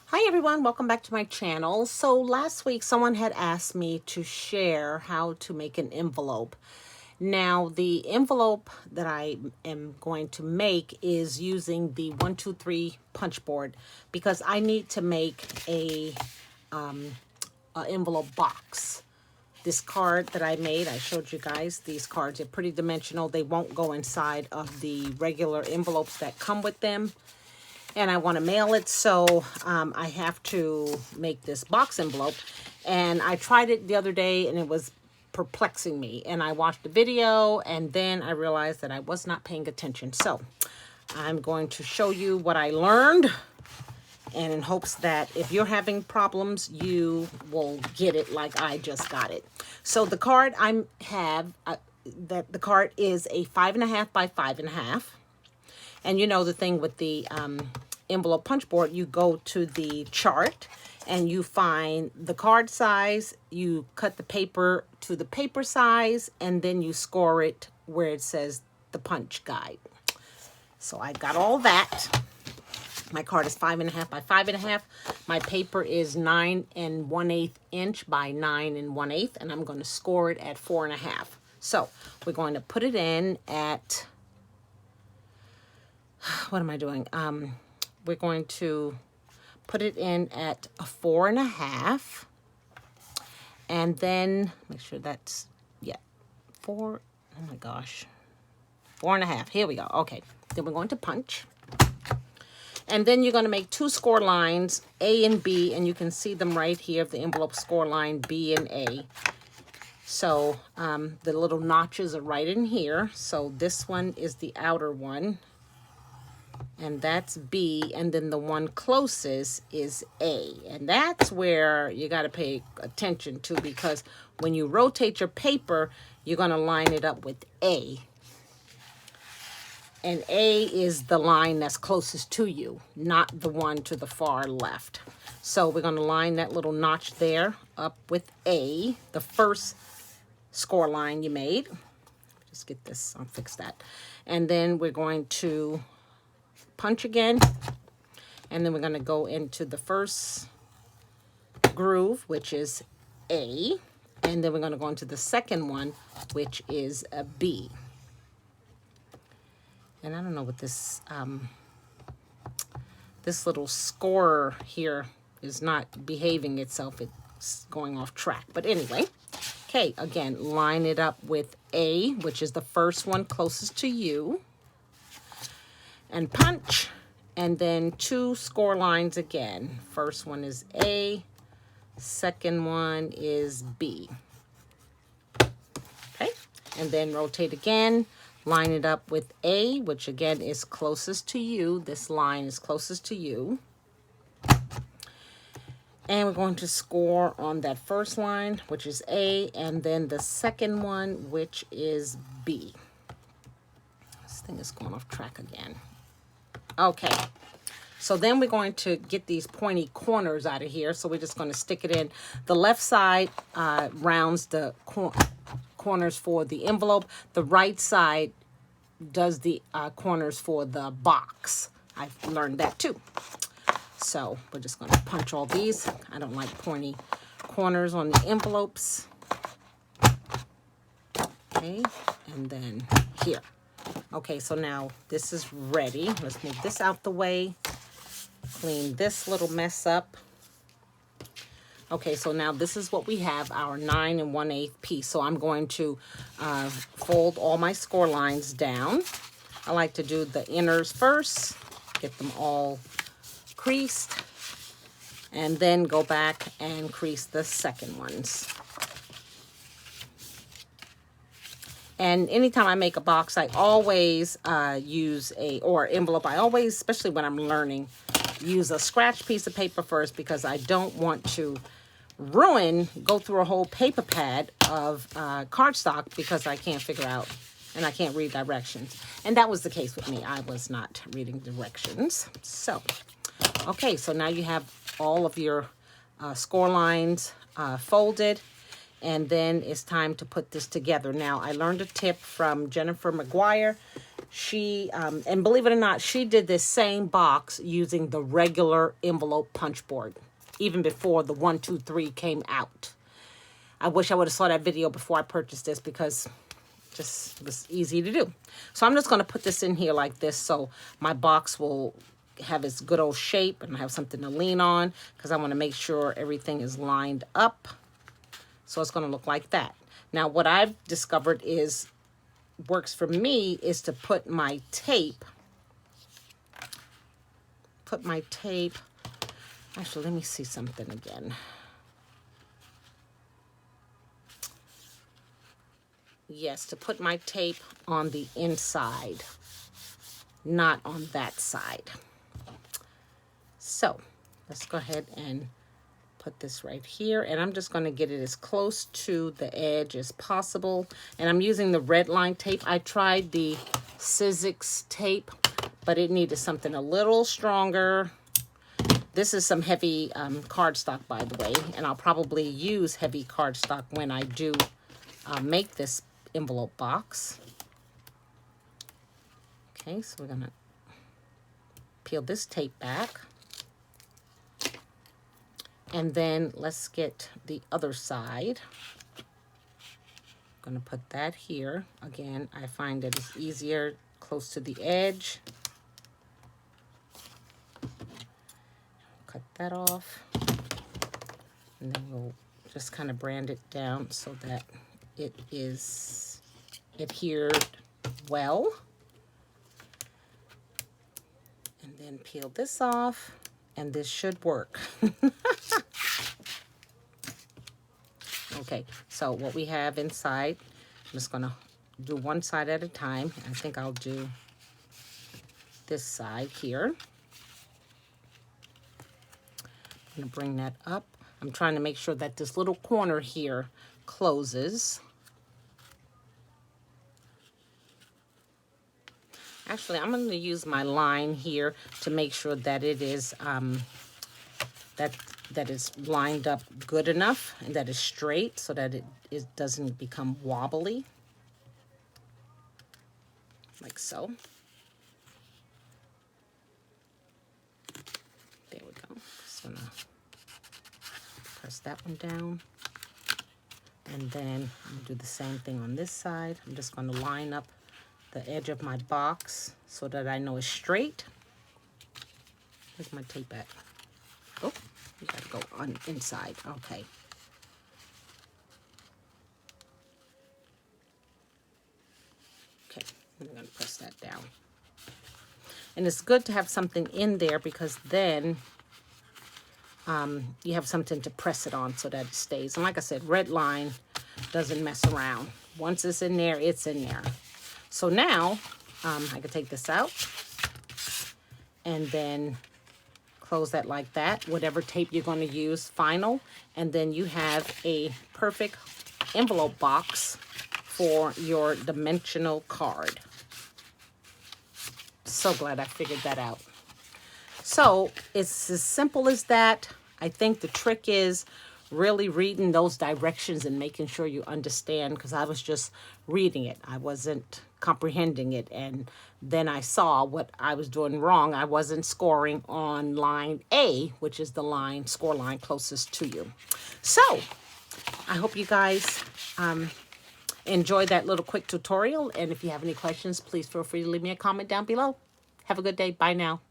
Hi everyone, welcome back to my channel. So last week someone had asked me to share how to make an envelope. Now the envelope that I am going to make is using the 123 punch board because I need to make a envelope box. This card that I made, I showed you guys, these cards are pretty dimensional. They won't go inside of the regular envelopes that come with them. And I want to mail it, so I have to make this box envelope. And I tried it the other day and it was perplexing me. And I watched the video and then I realized that I was not paying attention. So I'm going to show you what I learned, and in hopes that if you're having problems, you will get it like I just got it. So the card the card is a 5.5 by 5.5. And you know the thing with the envelope punch board, you go to the chart and you find the card size, you cut the paper to the paper size, and then you score it where it says the punch guide. So I got all that. My card is 5.5 by 5.5. My paper is 9 1/8 inch by 9 1/8, and I'm going to score it at 4.5. So we're going to put it in at, what am I doing? We're going to put it in at a 4.5, and then make sure that's, yeah, 4, oh my gosh, 4.5, here we go. Okay, then we're going to punch, and then you're going to make 2 score lines, A and B, and you can see them right here, the envelope score line B and A. So the little notches are right in here. So this one is the outer one, and that's B, and then the one closest is A. And that's where you got to pay attention to, because when you rotate your paper, you're going to line it up with A. And A is the line that's closest to you, not the one to the far left. So we're going to line that little notch there up with A, the first score line you made. Just get this, I'll fix that. And then we're going to punch again, and then we're going to go into the first groove, which is A, and then we're going to go into the second one, which is a B. And I don't know what this this little scorer here is not behaving itself. It's going off track, but anyway. Okay, again, line it up with A, which is the first one closest to you, and punch, and then 2 score lines again. First one is A, second one is B. Okay, and then rotate again, line it up with A, which again is closest to you. This line is closest to you. And we're going to score on that first line, which is A, and then the second one, which is B. This thing is going off track again. Okay, so then we're going to get these pointy corners out of here. So we're just going to stick it in. The left side rounds the corners for the envelope. The right side does the corners for the box. I've learned that too. So we're just going to punch all these. I don't like pointy corners on the envelopes. Okay, and then here. Okay, so now this is ready. Let's move this out the way. Clean this little mess up. Okay, so now this is what we have, our 9 1/8 piece. So I'm going to fold all my score lines down. I like to do the inners first, get them all creased, and then go back and crease the second ones. And anytime I make a box, I always use or envelope, I always, especially when I'm learning, use a scratch piece of paper first, because I don't want to go through a whole paper pad of cardstock because I can't figure out and I can't read directions. And that was the case with me. I was not reading directions. So, okay, so now you have all of your score lines folded. And then it's time to put this together. Now, I learned a tip from Jennifer McGuire. She, and believe it or not, she did this same box using the regular envelope punch board, even before the 1, 2, 3 came out. I wish I would have saw that video before I purchased this because just it was easy to do. So I'm just going to put this in here like this so my box will have its good old shape and I have something to lean on because I want to make sure everything is lined up. So it's going to look like that. Now what I've discovered is works for me is to put my tape, actually let me see something again. Yes, to put my tape on the inside, not on that side. So let's go ahead and put this right here, and I'm just going to get it as close to the edge as possible. And I'm using the red line tape. I tried the Sizzix tape, but it needed something a little stronger. This is some heavy cardstock, by the way, and I'll probably use heavy cardstock when I do make this envelope box. Okay, so we're gonna peel this tape back. And then let's get the other side. I'm gonna put that here. Again, I find that it's easier close to the edge. Cut that off. And then we'll just kind of brand it down so that it is adhered well. And then peel this off, and this should work. Okay, so what we have inside, I'm just gonna do one side at a time. I think I'll do this side here. I'm gonna bring that up. I'm trying to make sure that this little corner here closes. Actually, I'm going to use my line here to make sure that it is that is lined up good enough and that is straight so that it doesn't become wobbly, like so. There we go. Just gonna press that one down, and then I'm gonna do the same thing on this side. I'm just going to line up the edge of my box so that I know it's straight. Where's my tape at? Oh, you gotta go on inside. Okay. Okay, I'm gonna press that down. And it's good to have something in there because then you have something to press it on so that it stays. And like I said, red line doesn't mess around. Once it's in there, it's in there. So now I can take this out and then close that like that, whatever tape you're going to use, final, and then you have a perfect envelope box for your dimensional card. So glad I figured that out. So it's as simple as that. I think the trick is really reading those directions and making sure you understand, because I was just reading it. I wasn't comprehending it, and then I saw what I was doing wrong. I wasn't scoring on line A, which is the line, score line closest to you. So I hope you guys enjoyed that little quick tutorial, and if you have any questions, please feel free to leave me a comment down below. Have a good day. Bye now.